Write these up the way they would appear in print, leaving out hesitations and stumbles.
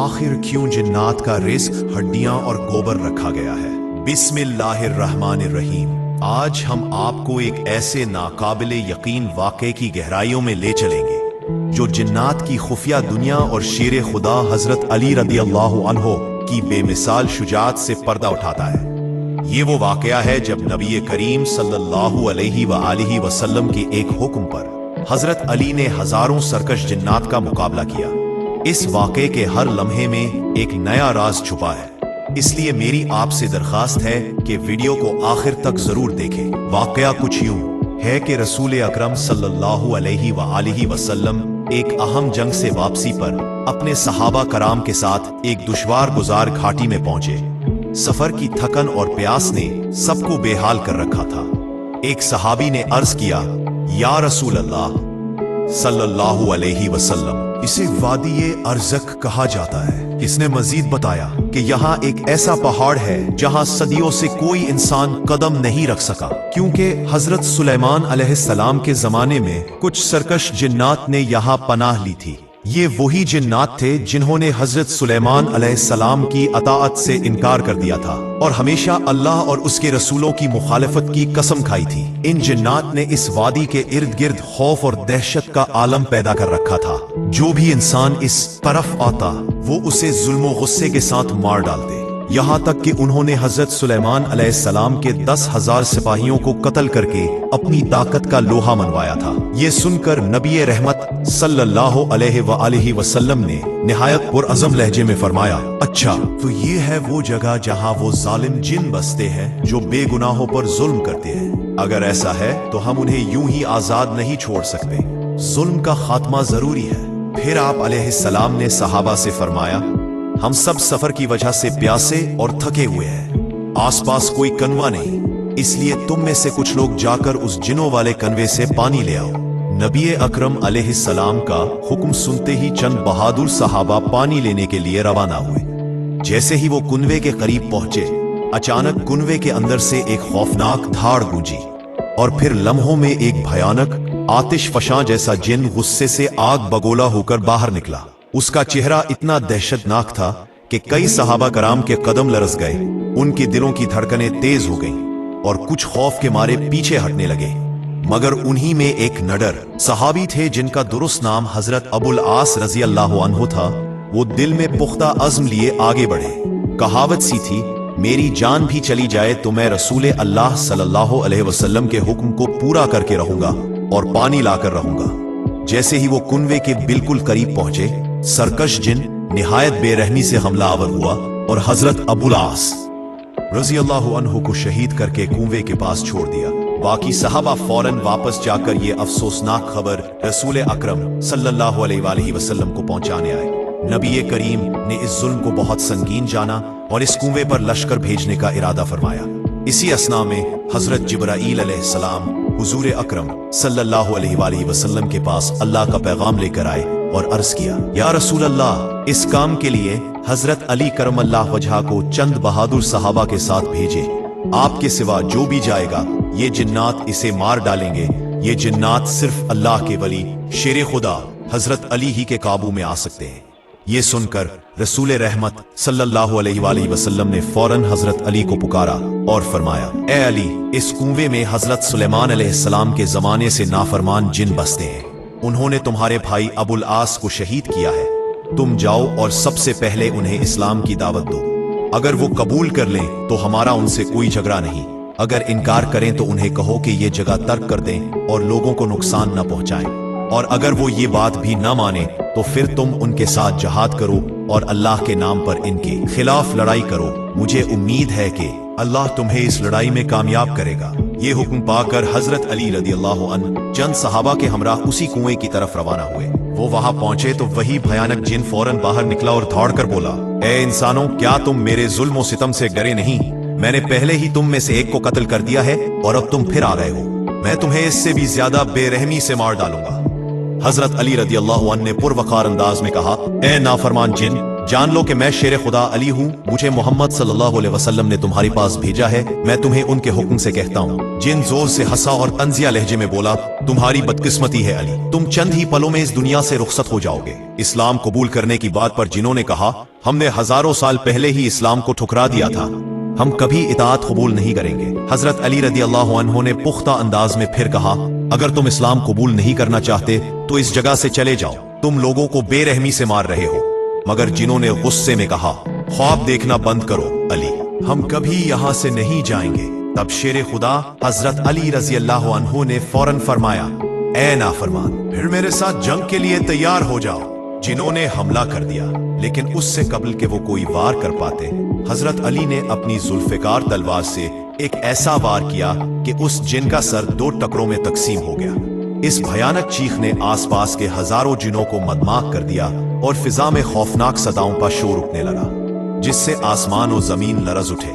आखिर क्यों जिन्नात का रिस्क हड्डियां और गोबर रखा गया है। बिस्मिल्लाहिर्रहमानिर्रहीम। आज हम आपको एक ऐसे नाकाबिले यकीन वाक़े की गहराइयों में ले चलेंगे जो जिन्नात की खुफिया दुनिया और शेर खुदा हजरत अली रदियल्लाहु अन्हो की बेमिसाल शुजाअत से पर्दा उठाता है। ये वो वाक़या है जब नबी करीम सल्लल्लाहु अलैहि वसल्लम के एक हुक्म पर हजरत अली ने हजारों सरकश जिन्नात का मुकाबला किया। इस वाक़े के हर लम्हे में एक नया राज छुपा है, इसलिए मेरी आपसे दरखास्त है कि वीडियो को आखिर तक जरूर देखें। वाक़या कुछ यूं है कि रसूल अकरम सल्लल्लाहु अलैहि वसल्लम एक अहम जंग से वापसी पर अपने सहाबा कराम के साथ एक दुश्वार गुजार घाटी में पहुंचे। सफर की थकन और प्यास ने सबको बेहाल कर रखा था। एक सहाबी ने अर्ज किया, या रसूल अल्लाह सल्लल्लाहु अलैहि वसल्लम, इसे वादी अर्ज़क कहा जाता है। इसने मजीद बताया कि यहाँ एक ऐसा पहाड़ है जहाँ सदियों से कोई इंसान कदम नहीं रख सका, क्योंकि हजरत सुलेमान अलैहिस्सलाम के जमाने में कुछ सरकश जिन्नात ने यहाँ पनाह ली थी। ये वही जिन्नात थे जिन्होंने हजरत सुलेमान अलैहिस्सलाम की अताअत से इनकार कर दिया था और हमेशा अल्लाह और उसके रसूलों की मुखालफत की कसम खाई थी। इन जिन्नात ने इस वादी के इर्द गिर्द खौफ और दहशत का आलम पैदा कर रखा था। जो भी इंसान इस तरफ आता वो उसे जुल्म और गुस्से के साथ मार डालते, यहाँ तक कि उन्होंने हजरत सुलेमान अलैहिस्सलाम के 10,000 सिपाहियों को कत्ल करके अपनी ताकत का लोहा मनवाया था। ये सुनकर नबी रहमत सल्लल्लाहु अलैहि वसल्लम ने निहायत पुरअज़म लहजे में फरमाया, अच्छा तो ये है वो जगह जहाँ वो जालिम जिन बसते हैं जो बेगुनाहों पर जुल्म करते हैं। अगर ऐसा है तो हम उन्हें यूं ही आजाद नहीं छोड़ सकते, जुल्म का खात्मा जरूरी है। फिर आप अलैहिस्सलाम ने सहाबा से फरमाया, हम सब सफर की वजह से प्यासे और थके हुए हैं, आसपास कोई कनवा नहीं, इसलिए तुम में से कुछ लोग जाकर उस जिनों वाले कनवे से पानी ले आओ। नबी अकरम अलैहिस्सलाम का हुक्म सुनते ही चंद बहादुर सहाबा पानी लेने के लिए रवाना हुए। जैसे ही वो कुनवे के करीब पहुंचे, अचानक कुनवे के अंदर से एक खौफनाक धाड़ गूंजी और फिर लम्हों में एक भयानक आतिश फशां जैसा जिन गुस्से से आग बगोला होकर बाहर निकला। उसका चेहरा इतना दहशतनाक था कि कई सहाबा कराम के कदम लरस गए, उनके दिलों की धड़कनें तेज हो गईं और कुछ खौफ के मारे पीछे हटने लगे। मगर उन्हीं में एक नडर सहाबी थे जिनका दुरुस्त नाम हजरत अबुल आस रज़ियल्लाहु अन्हु था। वो दिल में पुख्ता अज़्म लिए आगे बढ़े। कहावत सी थी, मेरी जान भी चली जाए तो मैं रसूल अल्लाह सल्लल्लाहु अलैहि वसल्लम के हुक्म को पूरा करके रहूंगा और पानी लाकर रहूंगा। जैसे ही वो कुनवे के बिल्कुल करीब पहुंचे, सरकश जिन निहायत बेरहमी से हमलावर हुआ और हजरत अबुल आस रज़ियल्लाहु अन्हु को शहीद करके कुएं के पास छोड़ दिया। बाकी सहाबा फौरन वापस जाकर ये अफसोसनाक खबर रसूल अकरम सल्लल्लाहु अलैहि वसल्लम को पहुंचाने आए। नबी करीम ने इस जुल्म को बहुत संगीन जाना और इस कुएं पर लश्कर भेजने का इरादा फरमाया। इसी असना में हजरत जिब्राईल अलैहिस्सलाम हुजूर अकरम सल्लल्लाहु अलैहि वसल्लम के पास अल्लाह का पैगाम लेकर आए और अर्ज किया, या रसूल अल्लाह, इस काम के लिए हजरत अली करमल्लाह वजहा को चंद बहादुर सहाबा के साथ भेजे। आपके सिवा जो भी जाएगा ये जिन्नात इसे मार डालेंगे। ये जिन्नात सिर्फ अल्लाह के वली शेर खुदा हजरत अली ही के काबू में आ सकते हैं। ये सुनकर रसूल रहमत सल्लल्लाहु अलैहि वसल्लम ने फौरन हजरत अली को पुकारा और फरमाया, ए अली, इस कुएं में हजरत सुलेमान अलैहिस्सलाम के जमाने से नाफरमान जिन बसते हैं। उन्होंने तुम्हारे भाई अबुल आस को शहीद किया है। तुम जाओ और सबसे पहले उन्हें इस्लाम की दावत दो। अगर वो कबूल कर लें तो हमारा उनसे कोई झगड़ा नहीं, अगर इनकार करें तो उन्हें कहो कि ये जगह तर्क कर दें और लोगों को नुकसान न पहुंचाएं, और अगर वो ये बात भी न माने तो फिर तुम उनके साथ जहाद करो और अल्लाह के नाम पर इनके खिलाफ लड़ाई करो। मुझे उम्मीद है कि अल्लाह तुम्हें इस लड़ाई में कामयाब करेगा। ये हुक्म पाकर हजरत अली रदियल्लाहु अन्हु चंद सहाबा के हमराह उसी कुएं की तरफ रवाना हुए। वो वहां पहुंचे तो वही भयानक जिन फौरन बाहर निकला और दौड़कर बोला, ए इंसानों, क्या तुम मेरे जुल्म और सितम से डरे नहीं? मैंने पहले ही तुम में से एक को कत्ल कर दिया है और अब तुम फिर आ गए हो। मैं तुम्हें इससे भी ज्यादा बेरहमी से मार डालूंगा। हजरत अली रदियल्लाहु अन्हु ने पुरवकार अंदाज में कहा, ए नाफरमान जिन, जान लो कि मैं शेर खुदा अली हूँ, मुझे मोहम्मद सल्लल्लाहु अलैहि वसल्लम ने तुम्हारे पास भेजा है। मैं तुम्हें उनके हुक्म से कहता हूँ। जिन जोर से हंसा और तंजिया लहजे में बोला, तुम्हारी बदकिस्मती है अली, तुम चंद ही पलों में इस दुनिया से रुखसत हो जाओगे। इस्लाम कबूल करने की बात पर जिन्होंने कहा हमने हजारों साल पहले ही इस्लाम को ठुकरा दिया था, हम कभी इताअत कबूल नहीं करेंगे। हजरत अली रदियल्लाहु अन्हु ने पुख्ता अंदाज में फिर कहा, अगर तुम इस्लाम कबूल नहीं करना चाहते तो इस जगह से चले जाओ, तुम लोगों को बेरहमी से मार रहे हो। मगर जिन्होंने गुस्से में कहा, ख्वाब देखना बंद करो अली, हम कभी यहाँ से नहीं जाएंगे। तब शेर खुदा हजरत अली रज़ियल्लाहु अन्हु ने फौरन फरमाया, ए नाफरमान, फिर मेरे साथ जंग के लिए तैयार हो जाओ। जिन्होंने हमला कर दिया, लेकिन उससे कबल के वो कोई वार कर पाते, हजरत अली ने अपनी जुल्फिकार तलवार से एक ऐसा वार किया कि उस जिन का सर 2 टुकड़ों में तकसीम हो गया। इस भयानक चीख ने आसपास के हजारों जिनों को मदमाग कर दिया और फिजा में खौफनाक सदाओं का शोर उठने लगा, जिससे आसमान और जमीन लरज उठे।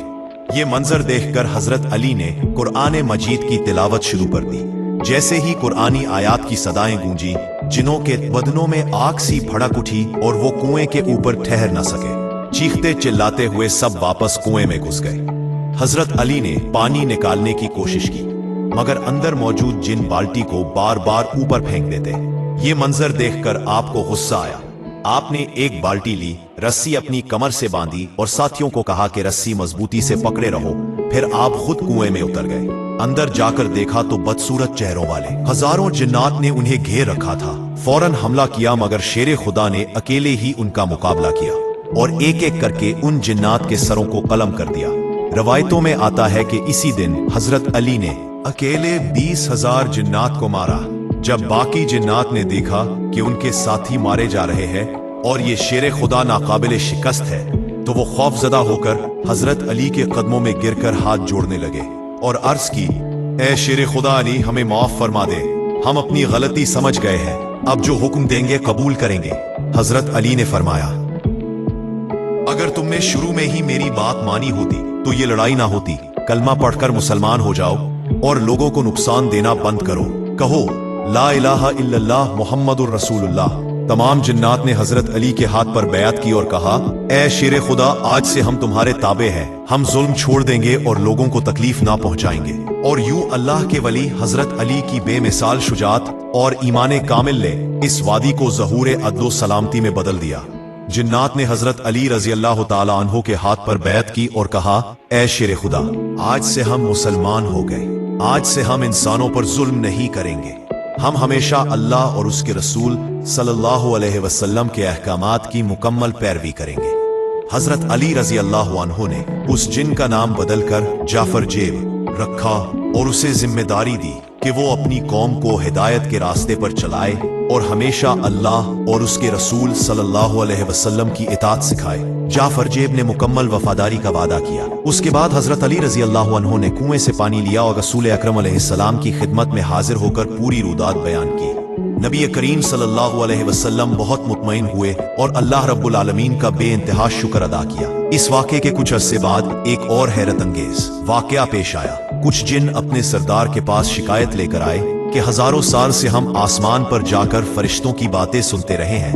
ये मंजर देखकर हजरत अली ने कुरान मजीद की तिलावत शुरू कर दी। जैसे ही कुरानी आयात की सदाएं गूंजी, जिनों के बदनों में आग सी भड़क उठी और वो कुएं के ऊपर ठहर न सके। चीखते चिल्लाते हुए सब वापस कुएं में घुस गए। हजरत अली ने पानी निकालने की कोशिश की, मगर अंदर मौजूद जिन बाल्टी को बार बार ऊपर फेंक देते। ये मंजर देखकर आपको गुस्सा आया। आपने एक बाल्टी ली, रस्सी अपनी कमर से बांधी और साथियों को कहा कि रस्सी मजबूती से पकड़े रहो। फिर आप खुद कुएं में उतर गए। अंदर जाकर देखा तो बदसूरत चेहरों वाले हजारों जिन्नात ने उन्हें घेर रखा था। फौरन हमला किया, मगर शेर खुदा ने अकेले ही उनका मुकाबला किया और एक एक करके उन जिन्नात के सरों को कलम कर दिया। रवायतों में आता है कि इसी दिन हजरत अली ने अकेले 20,000 जिन्नात को मारा। जब बाकी जिन्नात ने देखा कि उनके साथी मारे जा रहे हैं और ये शेर खुदा नाकाबिले शिकस्त है, तो वो खौफजदा होकर हजरत अली के कदमों में गिरकर हाथ जोड़ने लगे और अर्ज की, ए शेर खुदा अली, हमें माफ फरमा दे, हम अपनी गलती समझ गए हैं, अब जो हुक्म देंगे कबूल करेंगे। हजरत अली ने फरमाया, अगर तुमने शुरू में ही मेरी बात मानी होती तो ये लड़ाई ना होती। कलमा पढ़कर मुसलमान हो जाओ और लोगों को नुकसान देना बंद करो। कहो ला इलाहा इल्लल्लाह मुहम्मदुर रसूलुल्लाह। तमाम जिन्नात ने हजरत अली के हाथ पर बैत की और कहा, ए शेर खुदा, आज से हम तुम्हारे ताबे हैं, हम जुल्म छोड़ देंगे और लोगों को तकलीफ ना पहुंचाएंगे। और यूं अल्लाह के वली हजरत अली की बेमिसाल शुजात और ईमान कामिल ने इस वादी को ज़हूर अदलो सलामती में बदल दिया। जिन्नात ने हजरत अली रज़ियल्लाहु ताला अन्हु के हाथ पर बैत की और कहा, ए शेर खुदा, आज से हम मुसलमान हो गए, आज से हम इंसानों पर जुल्म नहीं करेंगे, हम हमेशा अल्लाह और उसके रसूल सल्लल्लाहु अलैहि वसल्लम के अहकामात की मुकम्मल पैरवी करेंगे। हजरत अली रज़ियल्लाहु अन्हु ने उस जिन का नाम बदलकर जाफर जेब रखा और उसे जिम्मेदारी दी कि वो अपनी कौम को हिदायत के रास्ते पर चलाए और हमेशा अल्लाह और उसके रसूल सल्लल्लाहु अलैहि वसल्लम की इताअत सिखाए। जाफर जेब ने मुकम्मल वफादारी का वादा किया। उसके बाद हजरत अली रज़ियल्लाहु अन्हु ने कुएं से पानी लिया और रसूल अकरम अलैहिस्सलाम की खिदमत में हाजिर होकर पूरी रुदात बयान की। नबी करीम सल्लल्लाहु अलैहि वसल्लम बहुत मुतमईन हुए और अल्लाह रब्बुल आलमीन का बेइंतहा शुक्र अदा किया। इस वाक़े के कुछ अरसे बाद एक और हैरत अंगेज वाक़या पेश आया। कुछ जिन अपने सरदार के पास शिकायत लेकर आए कि हजारों साल से हम आसमान पर जाकर फरिश्तों की बातें सुनते रहे हैं,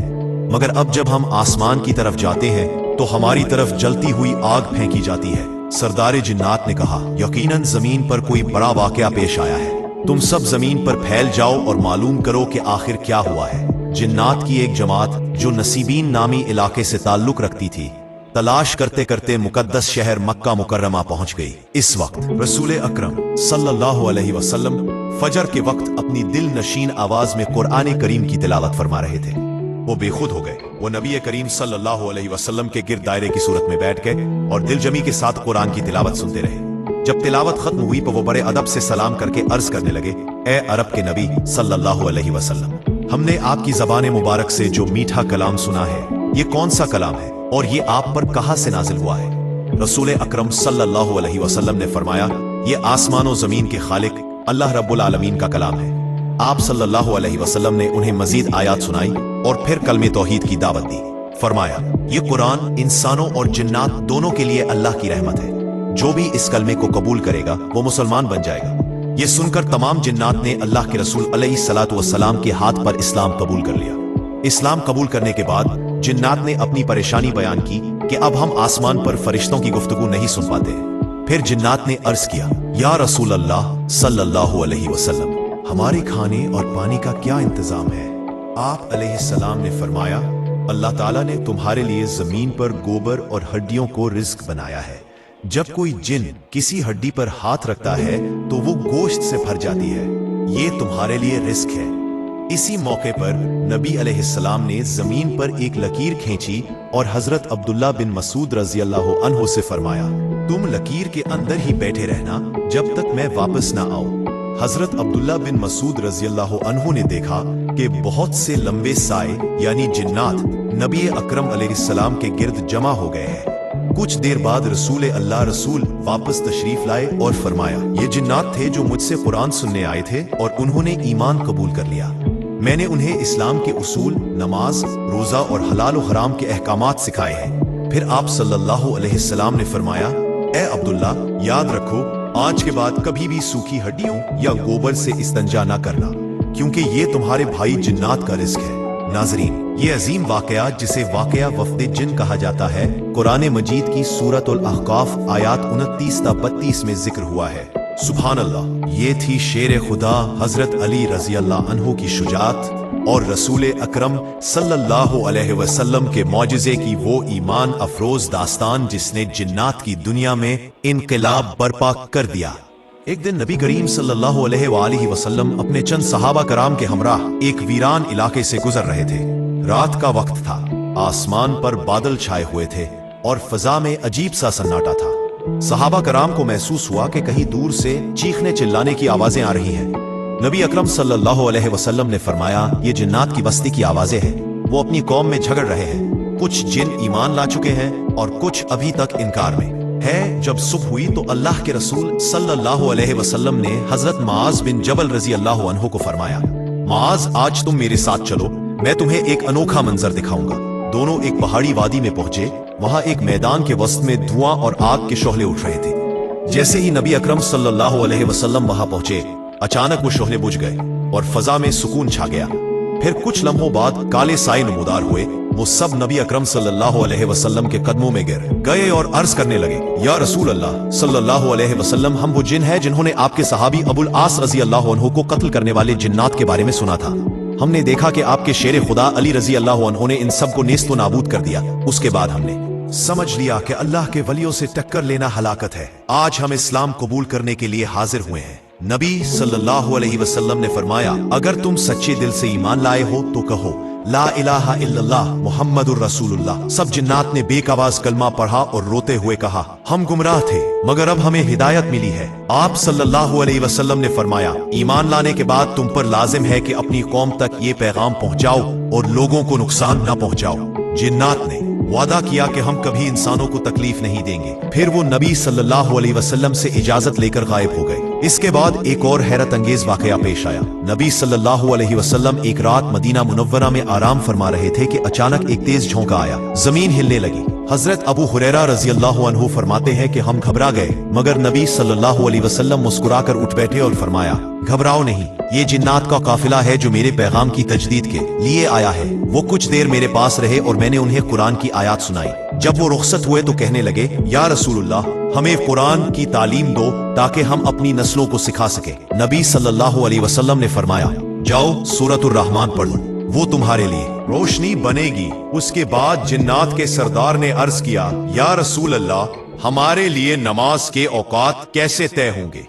मगर अब जब हम आसमान की तरफ जाते हैं तो हमारी तरफ जलती हुई आग फेंकी जाती है। सरदार जिन्नात ने कहा, यकीनन जमीन पर कोई बड़ा वाक़या पेश आया है, तुम सब जमीन पर फैल जाओ और मालूम करो कि आखिर क्या हुआ है। जिन्नात की एक जमात जो नसीबीन नामी इलाके से ताल्लुक रखती थी, तलाश करते करते मुकद्दस शहर मक्का मुकर्रमा पहुंच गई। इस वक्त रसूल अकरम सल्लल्लाहु अलैहि वसल्लम फजर के वक्त अपनी दिल नशीन आवाज में कुरान करीम की तिलावत फरमा रहे थे। वो बेखुद हो गए। वो नबी करीम सल्लल्लाहु अलैहि वसल्लम के गिरद दायरे की सूरत में बैठ गए और दिलजमी के साथ कुरान की तिलावत सुनते रहे। जब तिलावत खत्म हुई तो वो बड़े अदब से सलाम करके अर्ज करने लगे, ए अरब के नबी सल्लल्लाहु अलैहि वसल्लम, हमने आपकी जबान मुबारक से जो मीठा कलाम सुना है, ये कौन सा कलाम है और ये आप पर कहां से नाजिल हुआ है? रसूल अकरम सल्लल्लाहु अलैहि वसल्लम ने फरमाया, ये आसमान और जमीन के खालिक अल्लाह रब्बुल आलमीन का कलाम है। आप सल्लल्लाहु अलैहि वसल्लम ने उन्हें मजीद आयात सुनाई और फिर कलमे तौहीद की दावत दी। फरमाया, ये कुरान इंसानों और जिन्नात दोनों के लिए अल्लाह की रहमत है, जो भी इस कलमे को कबूल करेगा वो मुसलमान बन जाएगा। ये सुनकर तमाम जिन्नात ने अल्लाह के रसूल अलैहिस्सलातु वस्सलाम के हाथ पर इस्लाम कबूल कर लिया। इस्लाम कबूल करने के बाद जिन्नात ने अपनी परेशानी बयान की कि अब हम आसमान पर फरिश्तों की गुफ्तगू नहीं सुन पाते। फिर जिन्नात ने अर्ज किया, या रसूल अल्लाह सल्लल्लाहु अलैहि वसल्लम, हमारे खाने और पानी का क्या इंतजाम है? आप अलैहिस्सलाम ने फरमाया, अल्लाह ताला ने तुम्हारे लिए जमीन पर गोबर और हड्डियों को रिज्क बनाया है। जब कोई जिन किसी हड्डी पर हाथ रखता है तो वो गोश्त से भर जाती है। ये तुम्हारे लिए रिस्क है। इसी मौके पर नबी अलैहिस्सलाम ने जमीन पर एक लकीर खींची और हजरत अब्दुल्ला बिन मसूद रजी अल्लाह अन्हु से फरमाया, तुम लकीर के अंदर ही बैठे रहना जब तक मैं वापस ना आऊं। हजरत अब्दुल्ला बिन मसूद रजी अल्लाह अन्हु ने देखा कि बहुत से लंबे साए यानी जिन्नात नबी अकरम अलैहिस्सलाम के गिर्द जमा हो गए हैं। कुछ देर बाद रसूल वापस तशरीफ लाए और फरमाया, ये जिन्नात थे जो मुझसे कुरान सुनने आए थे और उन्होंने ईमान कबूल कर लिया। मैंने उन्हें इस्लाम के उसूल, नमाज, रोजा और हलाल और हराम के अहकामात सिखाए हैं। फिर आप सल्लल्लाहु अलैहि वसल्लम ने फरमाया, ए अब्दुल्ला, याद रखो आज के बाद कभी भी सूखी हड्डियों या गोबर से इस्तंजा ना करना, क्योंकि ये तुम्हारे भाई जिन्नात का रिस्क है। नाजरीन, ये अजीम वाकया जिसे वाकया वफ़द जिन कहा जाता है, कुरान मजीद की सूरतुल अहकाफ आयात 29-32 में जिक्र हुआ है। सुभान अल्लाह। ये थी शेर खुदा हजरत अली रजी अल्लाह अन्हु की शुजात और रसूल अकरम सल्लल्लाहु अलैहि वसल्लम के मौजिज़े की वो ईमान अफरोज दास्तान जिसने जिन्नात की दुनिया में इनकलाब बर्पा कर दिया। एक दिन नबी करीम सल्लल्लाहु अलैहि वसल्लम अपने चंद सहाबा कराम के हमराह एक वीरान इलाके से गुजर रहे थे। रात का वक्त था, आसमान पर बादल छाए हुए थे और फजा में अजीब सा सन्नाटा था। सहाबा कराम को महसूस हुआ कि कहीं दूर से चीखने चिल्लाने की आवाजें आ रही हैं। नबी अकरम सल्लल्लाहु अलैहि वसल्लम ने फरमाया, ये जिन्नात की बस्ती की आवाजें हैं, वो अपनी कौम में झगड़ रहे हैं। कुछ जिन ईमान ला चुके हैं और कुछ अभी तक इनकार में है। जब सुबह हुई तो अल्लाह के रसूल सल्लल्लाहु अलैहि वसल्लम ने हजरत मुआज बिन जबल रजी अल्लाह अन्हु को फरमाया, मुआज, आज तुम मेरे साथ चलो, मैं तुम्हें एक अनोखा मंजर दिखाऊंगा। दोनों एक पहाड़ी वादी में पहुंचे। वहां एक मैदान के वस्त में धुआं और आग के शोहले उठ रहे थे। जैसे ही नबी अकरम सल्लल्लाहु अलैहि वसल्लम वहां पहुंचे, अचानक वो शोहले बुझ गए और फजा में सुकून छा गया। फिर कुछ लम्हों बाद काले साए नमूदार हुए। वो सब नबी अकरम सल्लल्लाहु अलैहि वसल्लम के कदमों में गिर गए और अर्ज करने लगे, या रसूल अल्लाह सल्लल्लाहु अलैहि वसल्लम, हम वो जिन है जिन्होंने आपके सहाबी अबुल आस रजी अल्लाह अन्हु को कत्ल करने वाले जिन्नात के बारे में सुना था। हमने देखा कि आपके शेर खुदा अली रजी अल्लाह अन्हु ने इन सब को नेस्तो नाबूद कर दिया। उसके बाद हमने समझ लिया कि अल्लाह के वलियों से टक्कर लेना हलाकत है। आज हम इस्लाम कबूल करने के लिए हाजिर हुए हैं। नबी सल्लल्लाहु अलैहि वसल्लम ने फरमाया, अगर तुम सच्चे दिल से ईमान लाए हो तो कहो ला इलाहा इल्लल्लाह मुहम्मदुर रसूलुल्लाह। सब जिन्नात ने बेकवाज कलमा पढ़ा और रोते हुए कहा, हम गुमराह थे मगर अब हमें हिदायत मिली है। आप सल्लल्लाहु अलैहि वसल्लम ने फरमाया, ईमान लाने के बाद तुम पर लाजिम है कि अपनी कौम तक ये पैगाम पहुंचाओ और लोगों को नुकसान न पहुंचाओ। जिन्नात ने वादा किया कि हम कभी इंसानों को तकलीफ नहीं देंगे। फिर वो नबी सल्लल्लाहु अलैहि वसल्लम से इजाजत लेकर गायब हो गए। इसके बाद एक और हैरत अंगेज वाकया पेश आया। नबी सल्लल्लाहु अलैहि वसल्लम एक रात मदीना मुनव्वरा में आराम फरमा रहे थे कि अचानक एक तेज झोंका आया, जमीन हिलने लगी। हजरत अबू हुरैरा रजी अल्लाह अन्हु फरमाते हैं कि हम घबरा गए, मगर नबी सल्लल्लाहु अलैहि वसल्लम मुस्कुराकर उठ बैठे और फरमाया, घबराओ नहीं, ये जिन्नात का काफिला है जो मेरे पैगाम की तजदीद के लिए आया है। वो कुछ देर मेरे पास रहे और मैंने उन्हें कुरान की आयत सुनाई। जब वो रुखसत हुए तो कहने लगे, या रसूलुल्लाह, हमें कुरान की तालीम दो ताकि हम अपनी नस्लों को सिखा सके। नबी सल्लल्लाहु अलैहि वसल्लम ने फरमाया, जाओ सूरतुर रहमान पढ़ो, वो तुम्हारे लिए रोशनी बनेगी। उसके बाद जिन्नात के सरदार ने अर्ज किया, या रसूल अल्लाह, हमारे लिए नमाज के औकात कैसे तय होंगे?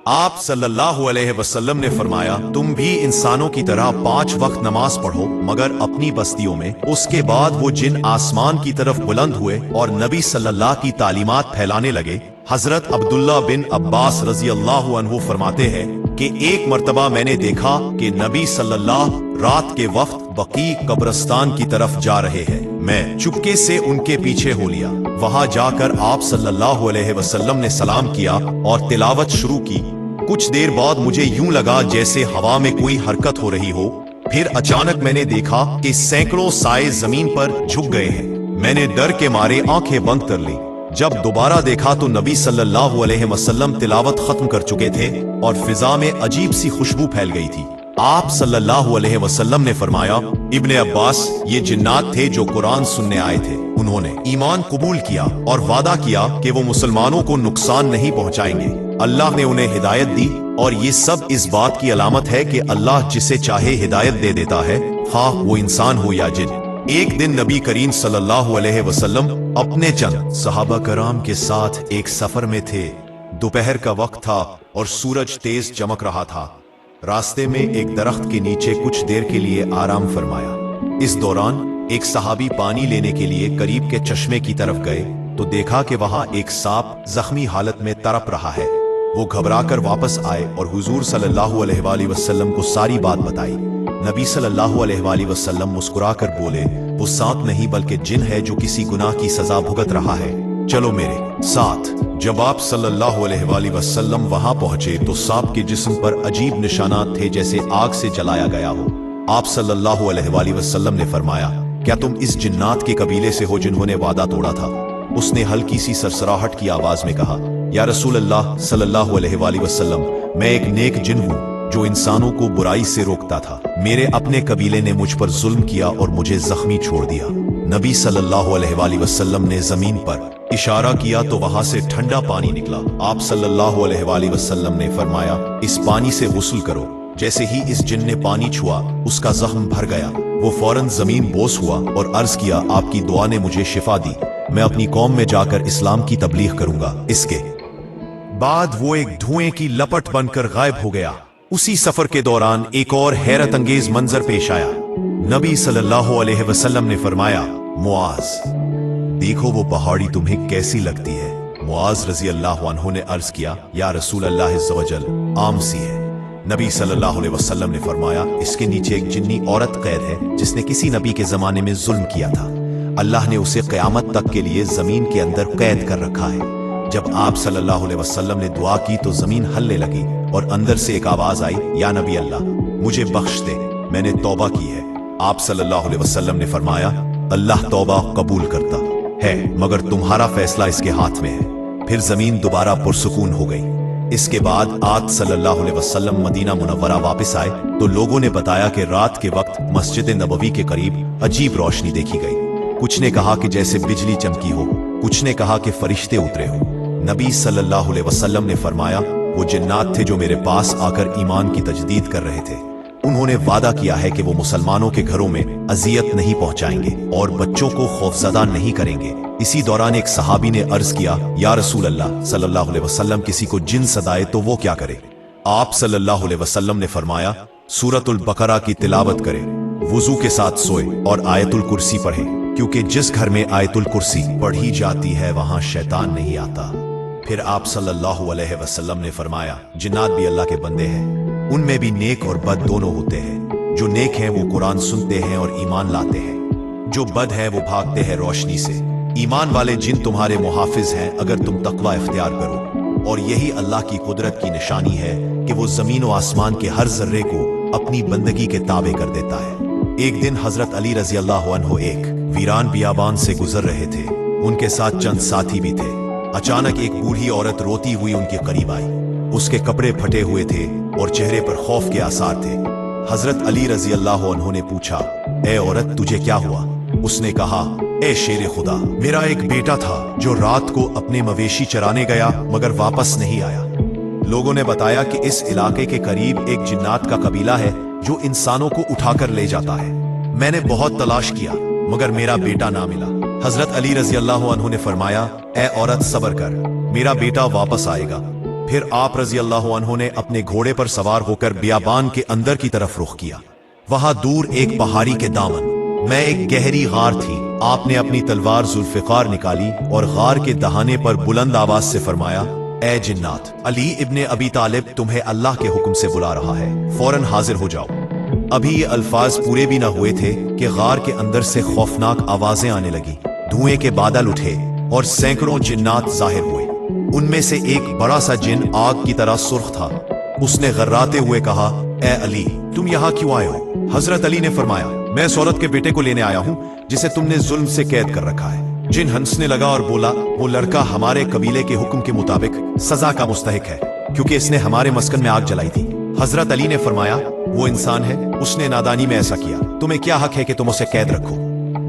आप सल्लल्लाहु अलैहि वसल्लम ने फरमाया, तुम भी इंसानों की तरह 5 वक्त नमाज पढ़ो मगर अपनी बस्तियों में। उसके बाद वो जिन आसमान की तरफ बुलंद हुए और नबी सल्लल्लाहु की तालीमात फैलाने लगे। हजरत अब्दुल्ला बिन अब्बास रजी अल्लाह अन्हु फरमाते हैं कि एक मर्तबा मैंने देखा कि नबी सल्लल्लाहु रात के वक्त बकी कब्रिस्तान की तरफ जा रहे हैं। मैं चुपके से उनके पीछे हो लिया। वहां जाकर आप सल्लल्लाहु अलैहि वसल्लम ने सलाम किया और तिलावत शुरू की। कुछ देर बाद मुझे यूं लगा जैसे हवा में कोई हरकत हो रही हो। फिर अचानक मैंने देखा कि सैकड़ों साए जमीन पर झुक गए हैं। मैंने डर के मारे आंखें बंद कर ली। जब दोबारा देखा तो नबी सल्लल्लाहु अलैहि वसल्लम तिलावत खत्म कर चुके थे और फिजा में अजीब सी खुशबू फैल गई थी। आप सल्लल्लाहु अलैहि वसल्लम ने फरमाया, इब्ने अब्बास ये जिन्नात थे जो कुरान सुनने आए थे। उन्होंने ईमान कबूल किया और वादा किया कि वो मुसलमानों को नुकसान नहीं पहुंचाएंगे। अल्लाह ने उन्हें हिदायत दी और ये सब इस बात की अलामत है कि अल्लाह जिसे चाहे हिदायत दे देता है, हाँ वो इंसान हो या जिन। एक दिन नबी करीम सल्लल्लाहु अलैहि वसल्लम अपने चंद सहाबा कराम के साथ एक सफर में थे। दोपहर का वक्त था और सूरज तेज चमक रहा था। रास्ते में एक दरख्त के नीचे कुछ देर के लिए आराम फरमाया। इस दौरान एक सहाबी पानी लेने के लिए करीब के चश्मे की तरफ गए तो देखा कि वहां एक सांप जख्मी हालत में तड़प रहा है। वो घबराकर वापस आए और हुजूर सल्लल्लाहु अलैहि वसल्लम को सारी बात बताई। नबी सल्लल्लाहु अलैहि वसल्लम मुस्कुराकर बोले, वो सांप नहीं बल्कि जिन है जो किसी गुनाह की सजा भुगत रहा है, चलो मेरे साथ। जब आप सल्लल्लाहु अलैहि वसल्लम वहां पहुंचे तो सांप के जिस्म पर अजीब निशानात थे जैसे आग से जलाया गया हो। आप सल्लल्लाहु अलैहि वसल्लम ने फरमाया, क्या तुम इस जिन्नात के कबीले से हो जिन्होंने वादा तोड़ा था? उसने हल्की सी सरसराहट की आवाज में कहा, या रसूल अल्लाह सल्लल्लाहु अलैहि वसल्लम, मैं एक नेक जिन हूँ जो इंसानों को बुराई से रोकता था। मेरे अपने कबीले ने मुझ पर जुल्म किया और मुझे जख्मी छोड़ दिया। नबी सल्लल्लाहु अलैहि वसल्लम ने जमीन पर इशारा किया तो वहां से ठंडा पानी निकला। आप सल्लल्लाहु अलैहि वसल्लम ने फरमाया, इस पानी से गुस्ल करो। जैसे ही इस जिन ने पानी छुआ उसका जख्म भर गया। वो फौरन जमीन बोस हुआ और अर्ज किया, आपकी दुआ ने मुझे शिफा दी। मैं अपनी कौम में जाकर इस्लाम की तबलीग करूंगा। इसके बाद वो एक धुएं की लपट बनकर गायब हो गया। उसी सफर के दौरान एक और हैरत अंगेज मंजर पेश आया। नबी सल्लल्लाहु अलैहि वसल्लम ने फरमाया, मुआज देखो वो पहाड़ी तुम्हें कैसी लगती है? मुआज रजी अल्लाह अन्हु ने अर्ज किया, या रसूल अल्लाह अज़्ज़ वजल, आम सी है। नबी सल्लल्लाहु अलैहि वसल्लम ने फरमाया, इसके नीचे एक जिन्नी औरत कैद है जिसने किसी नबी के जमाने में जुल्म किया था। अल्लाह ने उसे क़यामत तक के लिए जमीन के अंदर कैद कर रखा है। जब आप सल्लल्लाहु अलैहि वसल्लम ने दुआ की तो जमीन हलने लगी और अंदर से एक आवाज आई, या नबी अल्लाह, मुझे बख्श दे, मैंने तौबा की है। आप सल्लल्लाहु अलैहि वसल्लम ने फरमाया, अल्लाह तौबा कबूल करता है, मगर तुम्हारा फैसला इसके हाथ में है। फिर जमीन दोबारा पुरसुकून हो गई। इसके बाद आप सल्लल्लाहु अलैहि वसल्लम मदीना मुनव्वरा वापस आए तो लोगों ने बताया कि रात के वक्त मस्जिद नबवी के करीब अजीब रोशनी देखी गई। कुछ ने कहा कि जैसे बिजली चमकी हो, कुछ ने कहा कि फरिश्ते उतरे हो। नबी सल्लल्लाहु अलैहि वसल्लम ने फरमाया, वो जिन्नात थे जो मेरे पास आकर ईमान की तजदीद कर रहे थे। उन्होंने वादा किया है कि वो मुसलमानों के घरों में अजियत नहीं पहुंचाएंगे और बच्चों को खौफजदा नहीं करेंगे। इसी दौरान एक सहाबी ने अर्ज किया, या रसूल अल्लाह सल्लल्लाहु अलैहि वसल्लम, किसी को जिन सदाए तो वो क्या करे? आप सल्लल्लाहु अलैहि वसल्लम ने फरमाया, सूरतुल बकरा की तिलावत करे, वुजू के साथ सोए और आयतुल कुर्सी पढ़े, क्योंकि जिस घर में आयतुल कुर्सी पढ़ी जाती है वहां शैतान नहीं आता। फिर आप सल्लल्लाहु अलैहि वसल्लम ने फरमाया, जिन्नात भी अल्लाह के बंदे हैं, उनमें भी नेक और बद दोनों होते हैं। जो नेक हैं वो कुरान सुनते हैं और ईमान लाते हैं, जो बद है वो भागते हैं रोशनी से। ईमान वाले जिन तुम्हारे मुहाफिज हैं अगर तुम तकवा इख्तियार करो। और यही अल्लाह की कुदरत की निशानी है कि वो जमीन व आसमान के हर जर्रे को अपनी बंदगी के ताबे कर देता है। एक दिन हजरत अली रजी अल्लाह अन्हु एक वीरान बियाबान से गुजर रहे थे। उनके साथ चंद साथी भी थे। अचानक एक बूढ़ी औरत रोती हुई उनके करीब आई। उसके कपड़े फटे हुए थे और चेहरे पर खौफ के आसार थे। हजरत अली रजी अल्लाह अन्हु ने पूछा, ए औरत तुझे क्या हुआ? उसने कहा, ए शेर खुदा, मेरा एक बेटा था जो रात को अपने मवेशी चराने गया मगर वापस नहीं आया। लोगों ने बताया कि इस इलाके के करीब एक जिन्नात का कबीला है जो इंसानों को उठाकर ले जाता है। मैंने बहुत तलाश किया मगर मेरा बेटा ना मिला। हजरत अली रजी अल्लाह अन्हु ने फरमाया, ए औरत सब्र कर, मेरा बेटा वापस आएगा। फिर आप रजी अल्लाह अन्हु ने अपने घोड़े पर सवार होकर बियाबान के अंदर की तरफ रुख किया। वहां दूर एक पहाड़ी के दामन में एक गहरी गार थी। आपने अपनी तलवार जुल्फिकार निकाली और गार के दहाने पर बुलंद आवाज से फरमाया, ए जिन्नात, अली इब्ने अबी तालिब तुम्हें अल्लाह के हुक्म से बुला रहा है, फौरन हाजिर हो जाओ। अभी ये अल्फाज पूरे भी ना हुए थे कि गार के अंदर से खौफनाक आवाजें आने लगी। धुएं के बादल उठे और सैकड़ों जिन्नात जाहिर हुए। उनमें से एक बड़ा सा जिन आग की तरह सुर्ख था। उसने गर्राते हुए कहा, ए अली, तुम यहाँ क्यों आए हो? हजरत अली ने फरमाया, मैं इस औरत के बेटे को लेने आया हूँ जिसे तुमने जुल्म से कैद कर रखा है। जिन हंसने लगा और बोला, वो लड़का हमारे कबीले के हुक्म के मुताबिक सजा का मुस्तहिक है क्योंकि इसने हमारे मस्कन में आग जलाई थी। हजरत अली ने फरमाया, वो इंसान है, उसने नादानी में ऐसा किया, तुम्हें क्या हक है कि तुम उसे कैद रखो।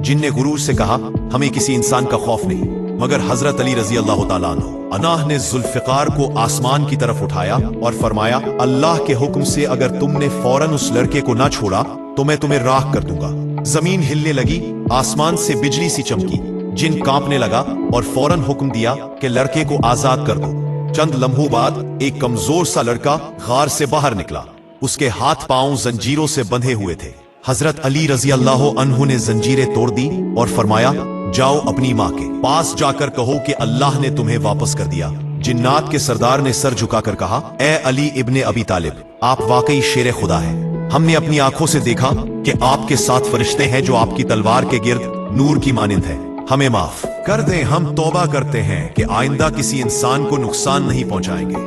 जिन ने गुरूर से कहा, हमें किसी इंसान का खौफ नहीं, मगर हजरत अली रजी अल्लाह तआला अन्हु। अनाह ने जुल्फिकार को आसमान की तरफ उठाया और फरमाया, अल्लाह के हुक्म से अगर तुमने फौरन उस लड़के को ना छोड़ा तो मैं तुम्हें राख कर दूंगा। जमीन हिलने लगी, आसमान से बिजली सी चमकी, जिन कांपने लगा और फौरन हुक्म दिया कि लड़के को आजाद कर दो। चंद लम्हों बाद एक कमजोर सा लड़का गार से बाहर निकला, उसके हाथ पांव जंजीरों से बंधे हुए थे। हजरत अली रजी अल्लाह अन्हु ने जंजीरें तोड़ दी और फरमाया, जाओ अपनी माँ के पास जाकर कहो कि अल्लाह ने तुम्हें वापस कर दिया। जिन्नात के सरदार ने सर झुकाकर कहा, ए अली इब्ने अबी तालिब, आप वाकई शेर खुदा है। हमने अपनी आंखों से देखा कि आपके साथ फरिश्ते हैं जो आपकी तलवार के गिर्द नूर की मानिंद है। हमें माफ कर दें, हम तौबा करते हैं कि आइंदा किसी इंसान को नुकसान नहीं पहुंचाएंगे।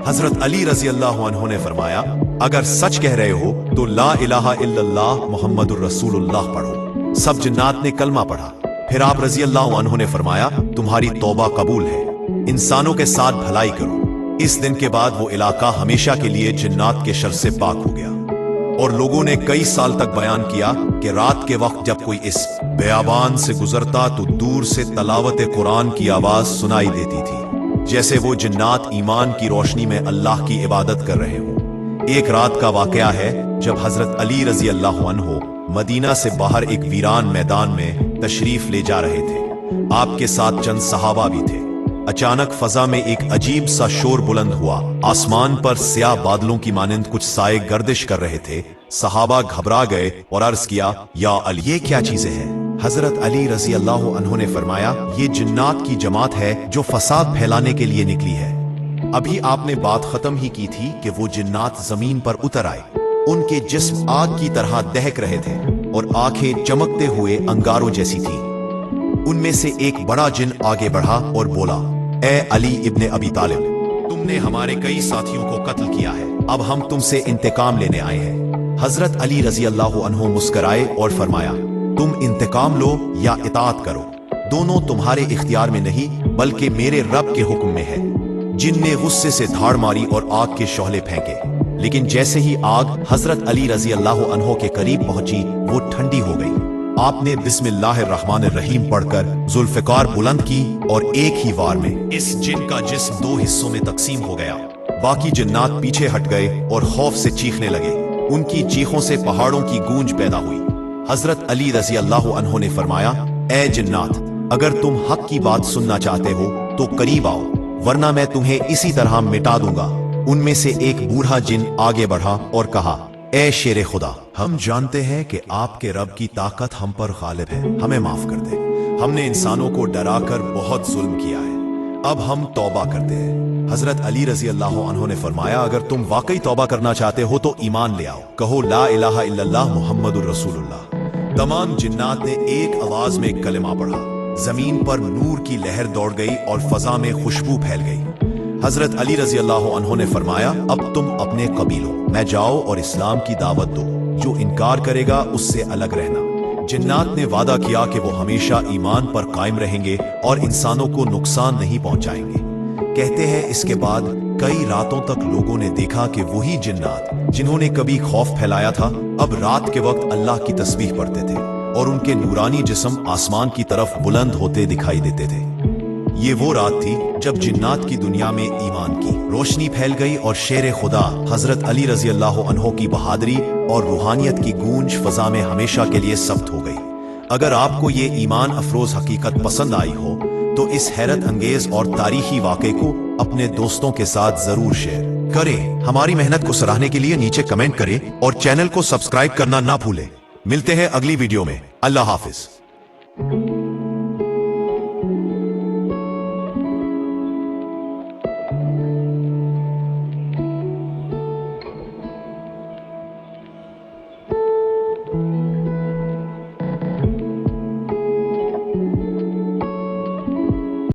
हजरत अली रजी अल्लाह अन्हु ने फरमाया, अगर सच कह रहे हो तो ला इलाहा इल्लल्लाह मुहम्मदुर रसूलुल्लाह पढ़ो। सब जिन्नात ने कलमा पढ़ा। फिर आप रजी अल्लाह अन्हु ने फरमाया, तुम्हारी तौबा कबूल है, इंसानों के साथ भलाई करो। इस दिन के बाद वो इलाका हमेशा के लिए जिन्नात के शर से पाक हो गया। और लोगों ने कई साल तक बयान किया कि रात के वक्त जब कोई इस बेआबान से गुजरता तो दूर से तलावत कुरान की आवाज सुनाई देती थी, जैसे वो जिन्नात ईमान की रोशनी में अल्लाह की इबादत कर रहे हों। एक रात का वाकया है जब हजरत अली रजी अल्लाह अन्हु मदीना से बाहर एक वीरान मैदान में तशरीफ ले जा रहे थे। आपके साथ चंद सहाबा भी थे। अचानक फजा में एक अजीब सा शोर बुलंद हुआ। आसमान पर स्याह बादलों की मानिंद कुछ साए गर्दिश कर रहे थे। सहाबा घबरा गए और अर्ज किया, या अली, ये क्या चीजें हैं? हजरत अली रजी अल्लाह अन्हु ने फरमाया, ये जिन्नात की जमात है जो फसाद फैलाने के लिए निकली है। अभी आपने बात खत्म ही की थी कि वो जिन्नात जमीन पर उतर आए। उनके जिस्म आग की तरह दहक रहे थे और आंखें चमकते हुए अंगारों जैसी थी। उनमें से एक बड़ा जिन आगे बढ़ा और बोला, ए अली इब्ने अबी तालिब, तुमने हमारे कई साथियों को कत्ल किया है, अब हम तुमसे इंतकाम लेने आए हैं। हजरत अली रजी अल्लाह अन्हु मुस्कराए और फरमाया, तुम इंतकाम लो या इताअत करो, दोनों तुम्हारे इख्तियार में नहीं बल्कि मेरे रब के हुक्म में है। जिन ने गुस्से से धाड़ मारी और आग के शोहले फेंके, लेकिन जैसे ही आग हजरत अली रजी अल्लाह अन्हु के करीब पहुंची वो ठंडी हो गई। आपने बिस्मिल्लाहिर्रहमानिर्रहीम पढ़कर जुल्फिकार बुलंद की और एक ही वार में इस जिन का जिस्म दो हिस्सों में तकसीम हो गया। बाकी जिन्नात पीछे हट गए और खौफ से चीखने लगे। उनकी चीखों से पहाड़ों की गूंज पैदा हुई। हजरत अली रजी अल्लाह अन्हु ने फरमाया, ए जिन्नात, अगर तुम हक की बात सुनना चाहते हो तो करीब आओ, वरना मैं तुम्हें इसी तरह मिटा दूंगा। उनमें से एक बूढ़ा जिन आगे बढ़ा और कहा, ए शेर खुदा, हम जानते हैं कि आपके रब की ताकत हम पर गालिब है, हमें माफ कर दे। हमने इंसानों को डराकर बहुत जुल्म किया है, अब हम तौबा करते हैं। हजरत अली रजी अल्लाह अन्हु ने फरमाया, अगर तुम वाकई तौबा करना चाहते हो तो ईमान ले आओ, कहो ला इलाहा इल्लल्लाह मुहम्मदुर रसूलुल्लाह। तमाम जिन्नात ने एक आवाज में कलिमा पढ़ा। जमीन पर नूर की लहर दौड़ गई और फजा में खुशबू फैल गई। हजरत अली रजी अल्लाह अन्हु ने फरमाया, अब तुम अपने कबीलों में जाओ और इस्लाम की दावत दो, जो इनकार करेगा उससे अलग रहना। जिन्नात ने वादा किया कि वो हमेशा ईमान पर कायम रहेंगे और इंसानों को नुकसान नहीं पहुंचाएंगे। कहते हैं इसके बाद कई रातों तक लोगों ने देखा कि वही जिन्नात जिन्होंने कभी खौफ फैलाया था अब रात के वक्त अल्लाह की तस्बीह पढ़ते थे और उनके नूरानी जिस्म आसमान की तरफ बुलंद होते दिखाई देते थे। ये वो रात थी जब जिन्नात की दुनिया में ईमान की रोशनी फैल गई और शेर खुदा हजरत अली रजी अल्लाह अन्हु की बहादुरी और रूहानियत की गूंज फजा में हमेशा के लिए सब्त हो गई। अगर आपको ये ईमान अफरोज हकीकत पसंद आई हो तो इस हैरत अंगेज और तारीखी वाक़े को अपने दोस्तों के साथ जरूर शेयर करें। हमारी मेहनत को सराहने के लिए नीचे कमेंट करें और चैनल को सब्सक्राइब करना ना भूलें। मिलते हैं अगली वीडियो में। अल्लाह हाफिज।